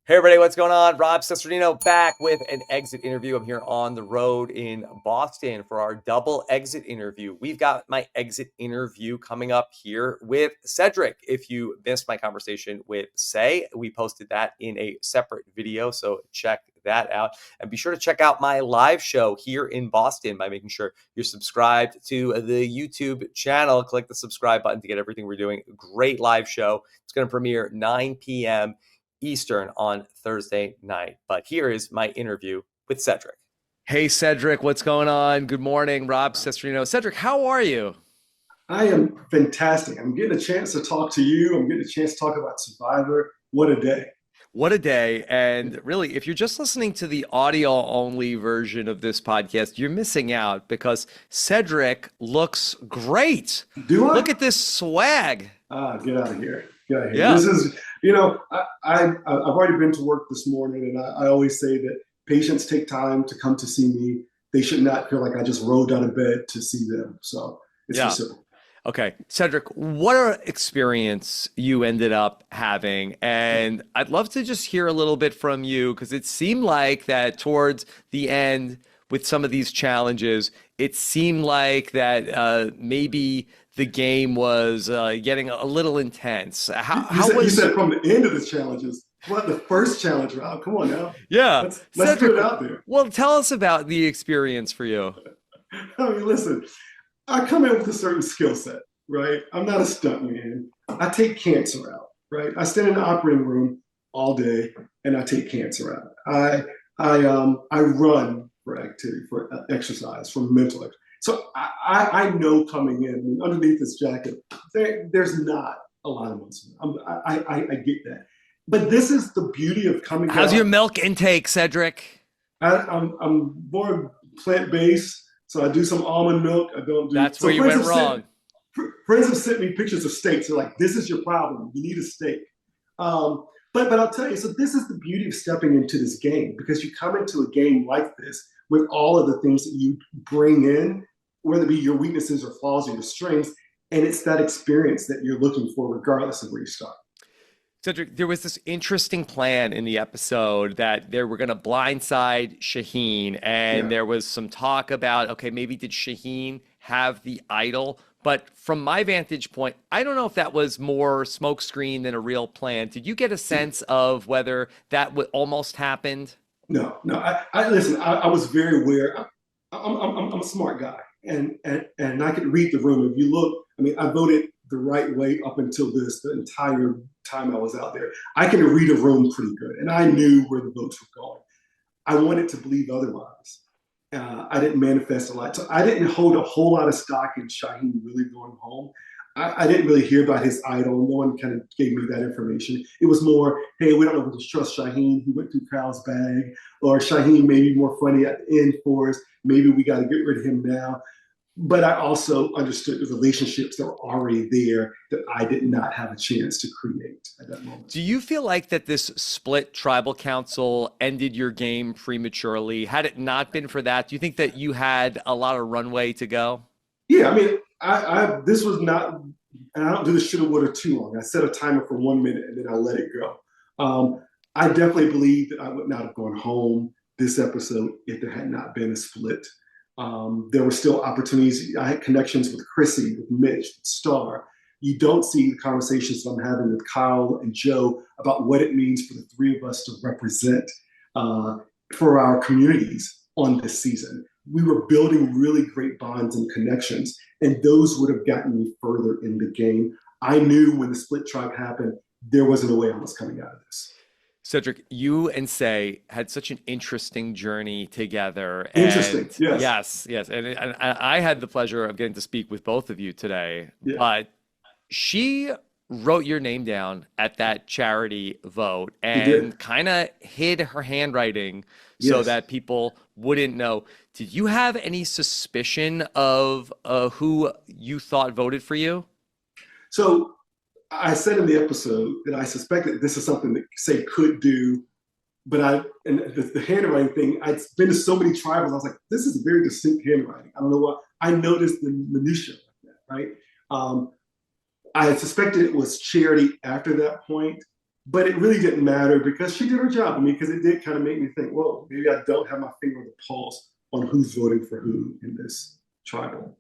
Hey everybody, what's going on? Rob Cesternino back with an exit interview. I'm here on the road in Boston for our double exit interview. We've got my exit interview coming up here with Cedrek. If you missed my conversation with Sai, we posted that in a separate video, so check that out. And be sure to check out my live show here in Boston by making sure you're subscribed to the YouTube channel. Click the subscribe button to get everything we're doing. Great live show. It's going to premiere 9 p.m. Eastern on Thursday night. But here is my interview with Cedrek. Hey, Cedrek, what's going on? Good morning, Rob Cesternino. Cedrek, how are you? I am fantastic. I'm getting a chance to talk to you. I'm getting a chance to talk about Survivor. What a day. What a day. And really, if you're just listening to the audio only version of this podcast, you're missing out because Cedrek looks great. Do I? Look at this swag. Get out of here. Get out of here. Yeah. This is, I've already been to work this morning, and I always say that patients take time to come to see me. They should not feel like I just rolled out of bed to see them. So it's Yeah. just simple. Okay, Cedrek, what an experience you ended up having. And I'd love to just hear a little bit from you because it seemed like that towards the end with some of these challenges, it seemed like that maybe the game was getting a little intense. You said from the end of the challenges. What, the first challenge, Rob? Come on now. Yeah, Let's Cedrek, put it out there. well, tell us about the experience for you. I mean, listen, I come in with a certain skill set, right? I'm not a stuntman. I take cancer out, right? I stand in the operating room all day and I take cancer out. I run for activity, for exercise, for mental exercise. So I know coming in, I mean, underneath this jacket, there's not a lot of muscle. I get that. But this is the beauty of coming out. How's your milk intake, Cedrek? I'm more plant-based. So I do some almond milk. I don't do. That's So where you went wrong. Friends have sent me pictures of steaks. They're like, "This is your problem. You need a steak." But I'll tell you. So this is the beauty of stepping into this game because you come into a game like this with all of the things that you bring in, whether it be your weaknesses or flaws or your strengths, and it's that experience that you're looking for, regardless of where you start. Cedrek, there was this interesting plan in the episode that they were going to blindside Shauhin, and Yeah. there was some talk about, okay, maybe did Shauhin have the idol? But from my vantage point, I don't know if that was more smokescreen than a real plan. Did you get a sense of whether that almost happened? No. I listen. I was very aware. I'm a smart guy, and I could read the room. If you look, I mean, I voted the right way up until the entire time I was out there. I can read a room pretty good, and I knew where the votes were going. I wanted to believe otherwise. I didn't manifest a lot, so I didn't hold a whole lot of stock in Shauhin really going home. I didn't really hear about his idol. No one kind of gave me that information. It was more, hey, we don't know if we can trust Shauhin. He went through Kyle's bag, or Shauhin may be more funny at the end for us. Maybe we got to get rid of him now. But I also understood the relationships that were already there that I did not have a chance to create at that moment. Do you feel like that this split tribal council ended your game prematurely? Had it not been for that, do you think that you had a lot of runway to go? Yeah, I mean, I this was not, and I don't do this shoulda, woulda too long. I set a timer for 1 minute and then I let it go. I definitely believe that I would not have gone home this episode if there had not been a split. There were still opportunities. I had connections with Chrissy, with Mitch, with Star. You don't see the conversations I'm having with Kyle and Joe about what it means for the three of us to represent for our communities on this season. We were building really great bonds and connections, and those would have gotten me further in the game. I knew when the split tribe happened, there wasn't a way I was coming out of this. Cedrek, you and Say had such an interesting journey together. Interesting, And yes. yes. And I had the pleasure of getting to speak with both of you today. Yeah. But she wrote your name down at that charity vote He and did. kind of hid her handwriting so Yes. that people wouldn't know. Did you have any suspicion of who you thought voted for you? So I said in the episode that I suspected this is something that Say could do, but the handwriting thing, I'd been to so many tribals, I was like, this is a very distinct handwriting. I don't know why. I noticed the minutia like that, right? I suspected it was charity after that point. But it really didn't matter because she did her job. I mean, because it did kind of make me think, whoa, maybe I don't have my finger on the pulse on who's voting for who in this tribal.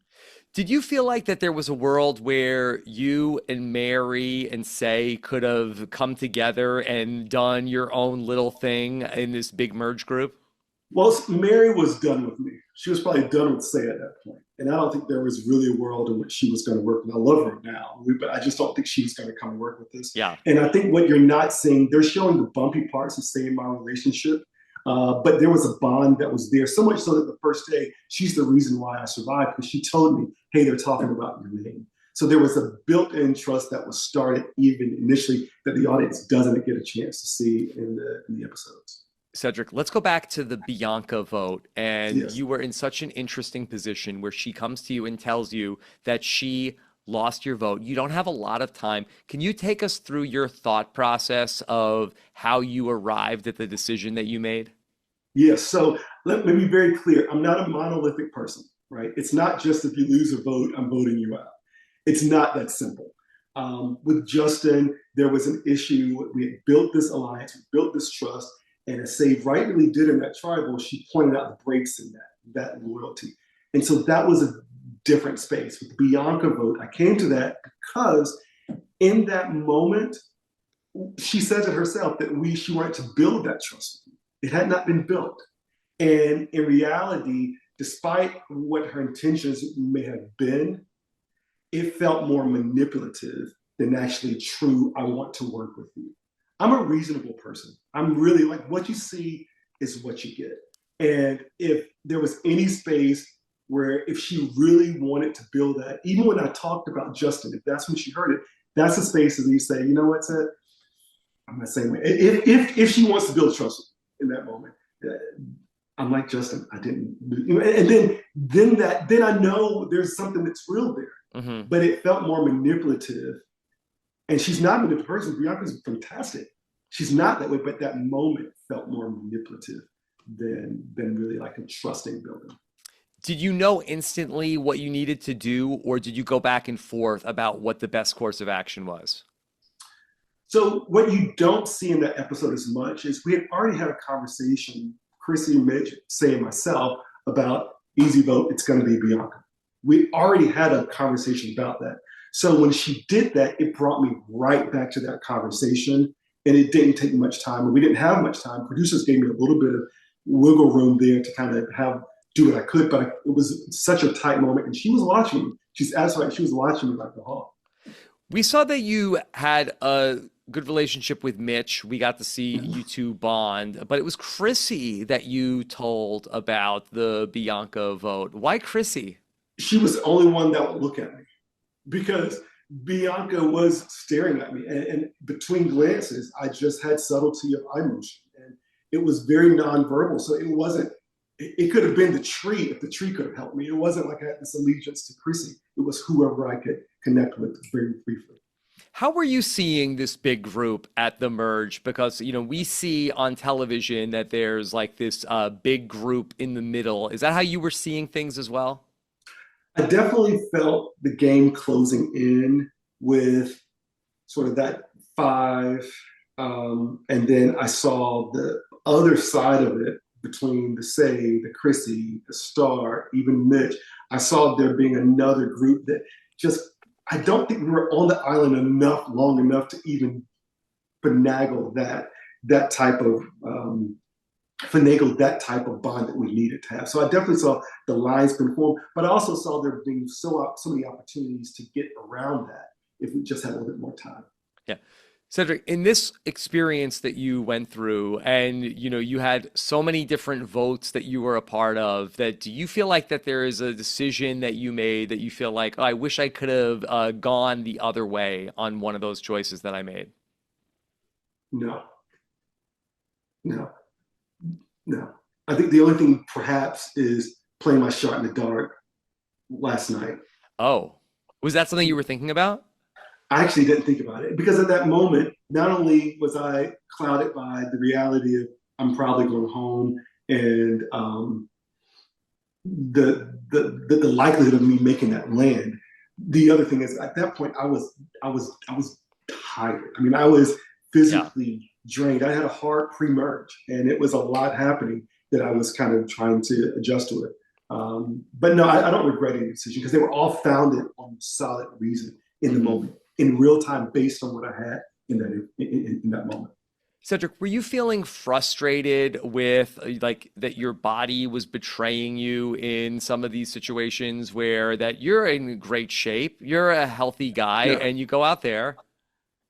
Did you feel like that there was a world where you and Mary and Say could have come together and done your own little thing in this big merge group? Well, Mary was done with me. She was probably done with Say at that point. And I don't think there was really a world in which she was going to work. And I love her now, but I just don't think she was going to come and work with us. Yeah. And I think what you're not seeing, they're showing the bumpy parts of Say and my relationship. But there was a bond that was there, so much so that the first day, she's the reason why I survived because she told me, hey, they're talking about your name. So there was a built-in trust that was started even initially that the audience doesn't get a chance to see in the episodes. Cedrek, let's go back to the Bianca vote. And Yes. you were in such an interesting position where she comes to you and tells you that she lost your vote. You don't have a lot of time. Can you take us through your thought process of how you arrived at the decision that you made? Yes. So let me be very clear. I'm not a monolithic person, right? It's not just if you lose a vote, I'm voting you out. It's not that simple. With Justin, there was an issue. We had built this alliance, we built this trust, and as Save rightly did in that tribal, she pointed out the breaks in that loyalty. And so that was a different space. With the Bianca vote, I came to that because in that moment, she says it herself that she wanted to build that trust. It had not been built. And in reality, despite what her intentions may have been, it felt more manipulative than actually true, I want to work with you. I'm a reasonable person. I'm really like what you see is what you get. And if there was any space where if she really wanted to build that, even when I talked about Justin, if that's when she heard it, that's a space that you say, you know what, Ted? I'm not saying if she wants to build trust in that moment, I'm like Justin. I didn't, and then I know there's something that's real there, Hmm. but it felt more manipulative. And she's not a manipulative person. Bianca's fantastic. She's not that way, but that moment felt more manipulative than really like a trusting building. Did you know instantly what you needed to do, or did you go back and forth about what the best course of action was? So what you don't see in that episode as much is we had already had a conversation, Chrissy, Mitch, Say, and myself, about easy vote. It's going to be Bianca. We already had a conversation about that. So when she did that, it brought me right back to that conversation, and it didn't take much time. And we didn't have much time. Producers gave me a little bit of wiggle room there to kind of do what I could, but it was such a tight moment. And she was watching me. She's absolutely right. She was watching me like the hawk. We saw that you had a good relationship with Mitch. We got to see you two bond, but it was Chrissy that you told about the Bianca vote. Why Chrissy? She was the only one that would look at me because Bianca was staring at me. And between glances, I just had subtlety of eye motion. And it was very nonverbal. So it wasn't, it could have been the tree if the tree could have helped me. It wasn't like I had this allegiance to Chrissy. It was whoever I could connect with very briefly. How were you seeing this big group at the merge? Because, we see on television that there's like this big group in the middle. Is that how you were seeing things as well? I definitely felt the game closing in with sort of that five. And then I saw the other side of it between the Say, the Chrissy, the Star, even Mitch. I saw there being another group that just, I don't think we were on the island long enough to even finagle that type of finagle that type of bond that we needed to have. So I definitely saw the lines been formed, but I also saw there being so many opportunities to get around that if we just had a little bit more time. Yeah. Cedrek, in this experience that you went through and you had so many different votes that you were a part of, that do you feel like that there is a decision that you made that you feel like, oh, I wish I could have gone the other way on one of those choices that I made? No, no, no. I think the only thing perhaps is playing my shot in the dark last night. Oh, was that something you were thinking about? I actually didn't think about it because at that moment, not only was I clouded by the reality of I'm probably going home and the likelihood of me making that land. The other thing is at that point I was tired. I mean, I was physically drained. I had a hard pre-merge, and it was a lot happening that I was kind of trying to adjust to it. But no, I don't regret any decision because they were all founded on solid reason in the moment, in real time, based on what I had in that moment. Cedrek, were you feeling frustrated with like that your body was betraying you in some of these situations where that you're in great shape, you're a healthy guy, and you go out there?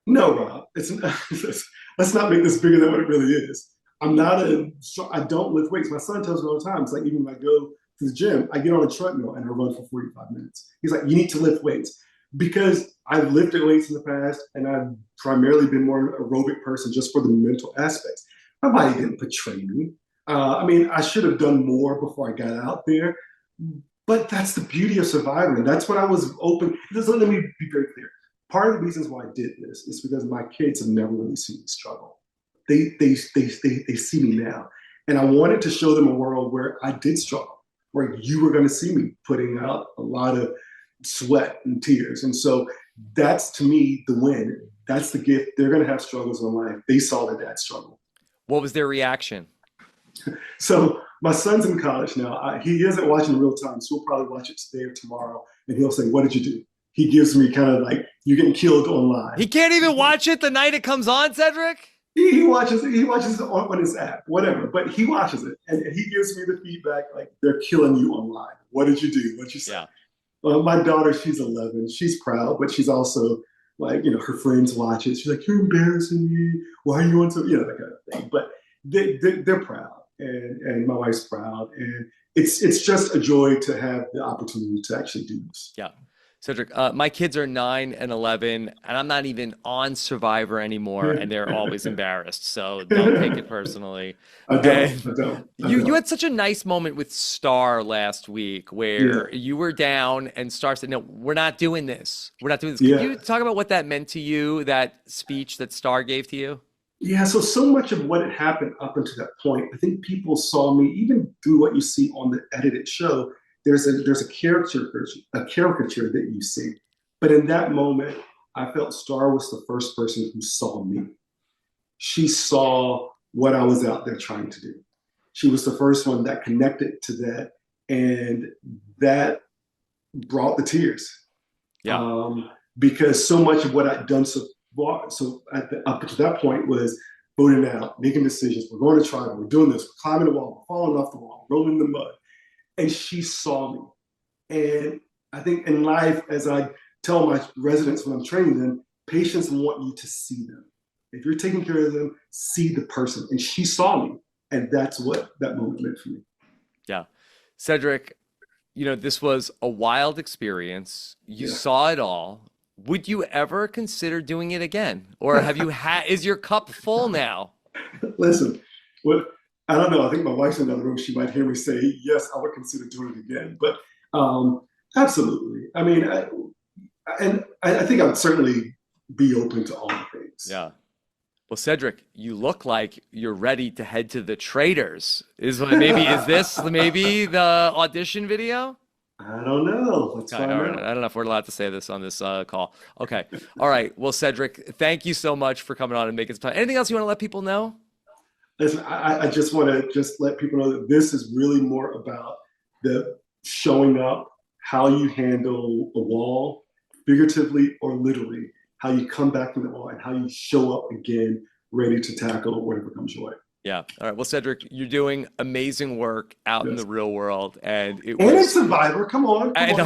No, Rob, let's not make this bigger than what it really is. I don't lift weights. My son tells me all the time, it's like even when I go to the gym, I get on a treadmill and I run for 45 minutes. He's like, you need to lift weights because I've lifted weights in the past and I've primarily been more an aerobic person just for the mental aspects. My body didn't betray me. I mean, I should have done more before I got out there, but that's the beauty of surviving. That's what I was open. Let me be very clear. Part of the reasons why I did this is because my kids have never really seen me struggle. They see me now. And I wanted to show them a world where I did struggle, where you were going to see me putting out a lot of sweat and tears. And so that's, to me, the win. That's the gift. They're going to have struggles in life. They saw their dad struggle. What was their reaction? So my son's in college now. He isn't watching in real time, so he'll probably watch it today or tomorrow. And he'll say, what did you do? He gives me kind of like, you're getting killed online. He can't even watch it the night it comes on, Cedrek? He watches it on his app, whatever, but he watches it. And he gives me the feedback, like, they're killing you online. What did you do? What'd you say? Yeah. My daughter, she's 11. She's proud, but she's also like, her friends watch it. She's like, you're embarrassing me. Why are you on so, that kind of thing. But they're proud, and my wife's proud. And it's just a joy to have the opportunity to actually do this. Yeah. Cedrek, my kids are 9 and 11, and I'm not even on Survivor anymore, and they're always embarrassed. So don't take it personally. I don't. You had such a nice moment with Star last week where you were down and Star said, no, we're not doing this. We're not doing this. Can you talk about what that meant to you, that speech that Star gave to you? Yeah, so much of what had happened up until that point, I think people saw me, even through what you see on the edited show, there's a caricature that you see. But in that moment, I felt Star was the first person who saw me. She saw what I was out there trying to do. She was the first one that connected to that, and that brought the tears. Yeah. Because so much of what I'd done up to that point was voting out, making decisions. We're going to try it. We're doing this. We're climbing the wall. We're falling off the wall. Rolling in the mud. And she saw me. And I think in life, as I tell my residents when I'm training them, patients want you to see them. If you're taking care of them, see the person. And she saw me. And that's what that moment meant for me. Yeah. Cedrek, this was a wild experience. You saw it all. Would you ever consider doing it again? Or have you is your cup full now? Listen, I don't know. I think my wife's in another room. She might hear me say, yes, I would consider doing it again. But absolutely. I mean, I think I would certainly be open to all things. Yeah. Well, Cedrek, you look like you're ready to head to the Traders. Is this maybe the audition video? I don't know. Let's find out. I don't know if we're allowed to say this on this call. Okay. All right. Well, Cedrek, thank you so much for coming on and making some time. Anything else you want to let people know? Listen, I just want to let people know that this is really more about the showing up, how you handle a wall, figuratively or literally, how you come back from the wall and how you show up again, ready to tackle whatever comes your way. Yeah. All right. Well, Cedrek, you're doing amazing work out in the real world. And it's Survivor. Come on. And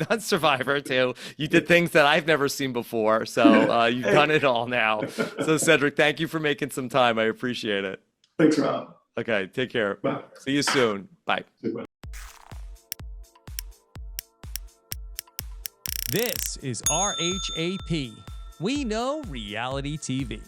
on Survivor, too. You did things that I've never seen before. So you've done it all now. So, Cedrek, thank you for making some time. I appreciate it. Thanks, Rob. Okay. Take care. Bye. See you soon. Bye. Bye. This is RHAP. We know reality TV.